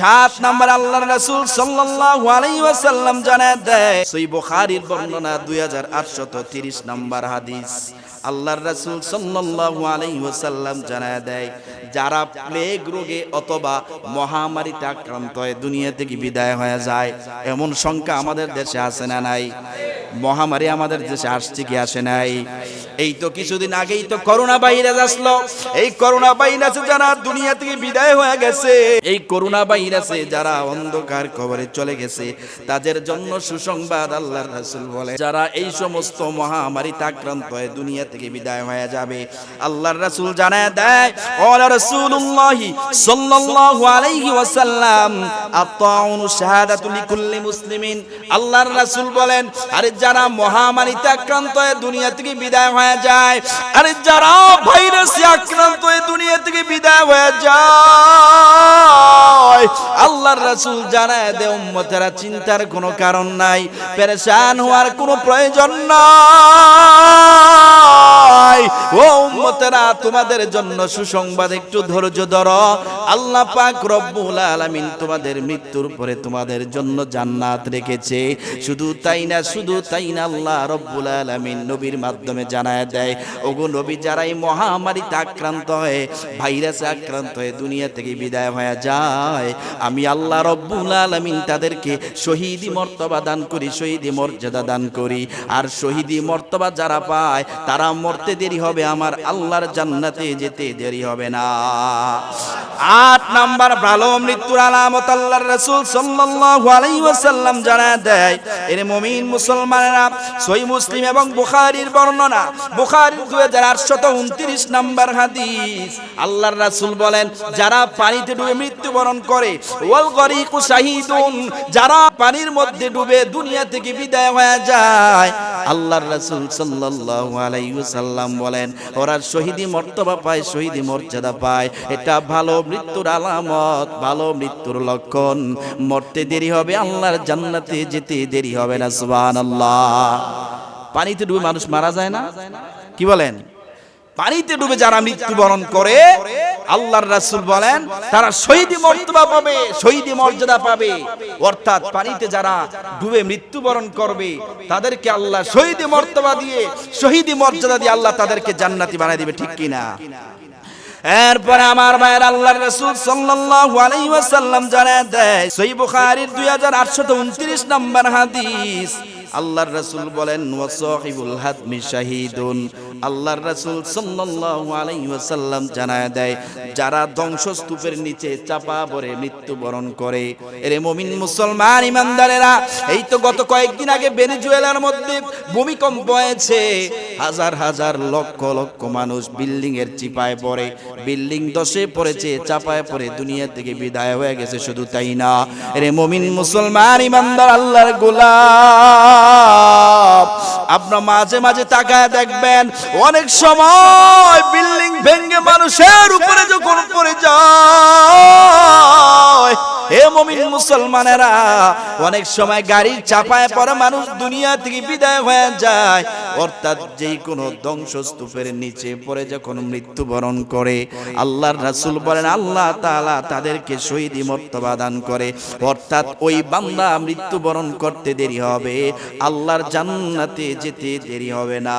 7 নম্বর আল্লাহর রাসূল সাল্লাল্লাহু আলাইহি ওয়াসাল্লাম জানায় দেয়, সহিহ বুখারীর বর্ণনা 2830 নম্বর হাদিস, আল্লাহর রাসূল সাল্লাল্লাহু আলাইহি ওয়াসাল্লাম জানায় দেয়, যারা প্লেগ রোগে অথবা মহামারীতে আক্রান্ত হয়ে দুনিয়া থেকে বিদায় হয়ে যায়, এমন সংখ্যা আমাদের দেশে আছে না নাই? মহামারী আমাদের দেশে আসছে কি আসে নাই? এই তো কিছুদিন আগেই তো করোনা ভাইরাস আসলো। এই করোনা ভাইরাসে যারা দুনিয়া থেকে বিদায় হয়ে গেছে, এই করোনা ভাইরাসে যারা অন্ধকার কবরে চলে গেছে, তাদের জন্য সুসংবাদ। আল্লাহর রাসূল বলে, যারা এই সমস্ত মহামারীতে আক্রান্ত হয়ে দুনিয়া থেকে বিদায় হয়ে যাবে, আল্লাহর রাসূল জানায় দেয়, ওয়া রাসূলুল্লাহি সাল্লাল্লাহু আলাইহি ওয়াসাল্লাম আত-তাউনু শাহাদাতু লিকুল্লি মুসলিমিন। আল্লাহর রাসূল বলেন, আরে যারা মহামারীতে আক্রান্ত হয়ে দুনিয়া থেকে বিদায় হয়ে যায়, আরে যারা ভাইরাসে আক্রান্ত হয়ে দুনিয়া থেকে বিদায় হয়ে যায়, আল্লাহর রাসূল জানায় দেয়, উম্মতেরা চিন্তার কোনো কারণ নাই, পেরেশান হওয়ার কোনো প্রয়োজন নাই। ও উম্মতেরা, তোমাদের জন্য সুসংবাদ, একটু ধৈর্য ধরো। আল্লাহ পাক রব্বুল আলামিন তোমাদের মৃত্যুর পরে তোমাদের জন্য জান্নাত রেখেছে। শুধু তাই না, আল্লাহ রব্বুল আলামিন নবীর মাধ্যমে জানায় দেয়, ওগো নবী, যারা এই মহামারীতে আক্রান্ত হয়ে, ভাইরাসে আক্রান্ত হয়ে দুনিয়া থেকে বিদায় হয়ে যায়, আমি আল্লাহ রব্বুল আলামিন তাদেরকে শহীদি মর্তবা দান করি, শহীদি মর্যাদা দান করি। আর শহীদি মর্তবা যারা পায়, তারা মরতে দেরি হবে, আমার আল্লাহর জান্নাতে যেতে দেরি হবে না। 8 নাম্বার ভালো মৃত্যুর আলামত আল্লাহর রাসূল সাল্লাল্লাহু আলাইহি ওয়াসাল্লাম জানায় দেয়, এর মুমিন মুসলমানেরা, সহিহ মুসলিম এবং বুখারীর বর্ণনা, বুখারীর 2829 নাম্বার হাদিস, আল্লাহর রাসূল বলেন, যারা পানিতে ডুবে মৃত্যুবরণ করে, ওয়াল গরিকু শাহীদুন, যারা পানির মধ্যে ডুবে দুনিয়া থেকে বিদায় হয়ে যায়, আল্লাহর রাসূল সাল্লাল্লাহু আলাইহি ওয়াসাল্লাম বলেন, ওরা শহীদি মর্তবা পায়, শহীদি মর্যাদা পায়। এটা ভালো মৃত্যুর আলামত, ভালো মৃত্যুর লক্ষণ। মরতে দেরি হবে, আল্লাহর জান্নাতে যেতে দেরি হবে না। সুবহানাল্লাহ। পানিতে ডুবে মানুষ মারা যায় না? কি বলেন? পানিতে ডুবে যারা মৃত্যুবরণ করে, আল্লাহর রাসূল বলেন, তারা শহীদি মর্তবা পাবে, শহীদি মর্যাদা পাবে। অর্থাৎ পানিতে যারা ডুবে মৃত্যুবরণ করবে, তাদেরকে আল্লাহ শহীদি মর্তবা দিয়ে, শহীদি মর্যাদা দিয়ে আল্লাহ তাদেরকে জান্নাতি বানিয়ে দিবে। ঠিক কি না? এরপরে আমার ভাইয়ের, আল্লাহর রাসূল সাল্লাল্লাহু আলাইহি ওয়াসাল্লাম জানায় দেয়, সহিহ বুখারীর 2829 নম্বর হাদিস, আল্লাহর রাসূল বলেন, ওয়া সাহিবুল হাদমি শাহীদুন। আল্লাহর রাসূল সাল্লাল্লাহু আলাইহি ওয়াসাল্লাম জানায় দেয়, যারা ধ্বংসস্তূপের নিচে চাপা পড়ে মৃত্যুবরণ করে, এর মুমিন মুসলমান ইমানদারেরা, এই তো গত কয়েকদিন আগে ভেনেজুয়েলার মধ্যে ভূমিকম্প হয়েছে, হাজার হাজার লক্ষ লক্ষ মানুষ বিল্ডিং এর চিপায় পড়ে, বিল্ডিং ধসে পড়েছে, চাপায় পড়ে দুনিয়া থেকে বিদায় হয়ে গেছে। শুধু তাই না, এর মুমিন মুসলমান ইমানদার আল্লাহর গোলাম, আপনারা মাঝে মাঝে তাকায় দেখবেন, অনেক সময় বিল্ডিং ভেঙে মানুষের উপরে যখন পড়ে যায়, হে মুমিন মুসলমানেরা, অনেক সময় গাড়ির চাপায় পড়ে মানুষ দুনিয়া থেকে বিদায় হয়ে যায়। অর্থাৎ যেই কোনো ধ্বংসস্তূপের নিচে পড়ে যখন মৃত্যুবরণ করে, আল্লাহর রাসূল বলেন, আল্লাহ তাআলা তাদেরকে শহীদি মর্তবা দান করে। অর্থাৎ ওই বান্দা মৃত্যুবরণ করতে দেরি হবে, আল্লাহর জান্নাতে যেতে দেরি হবে না।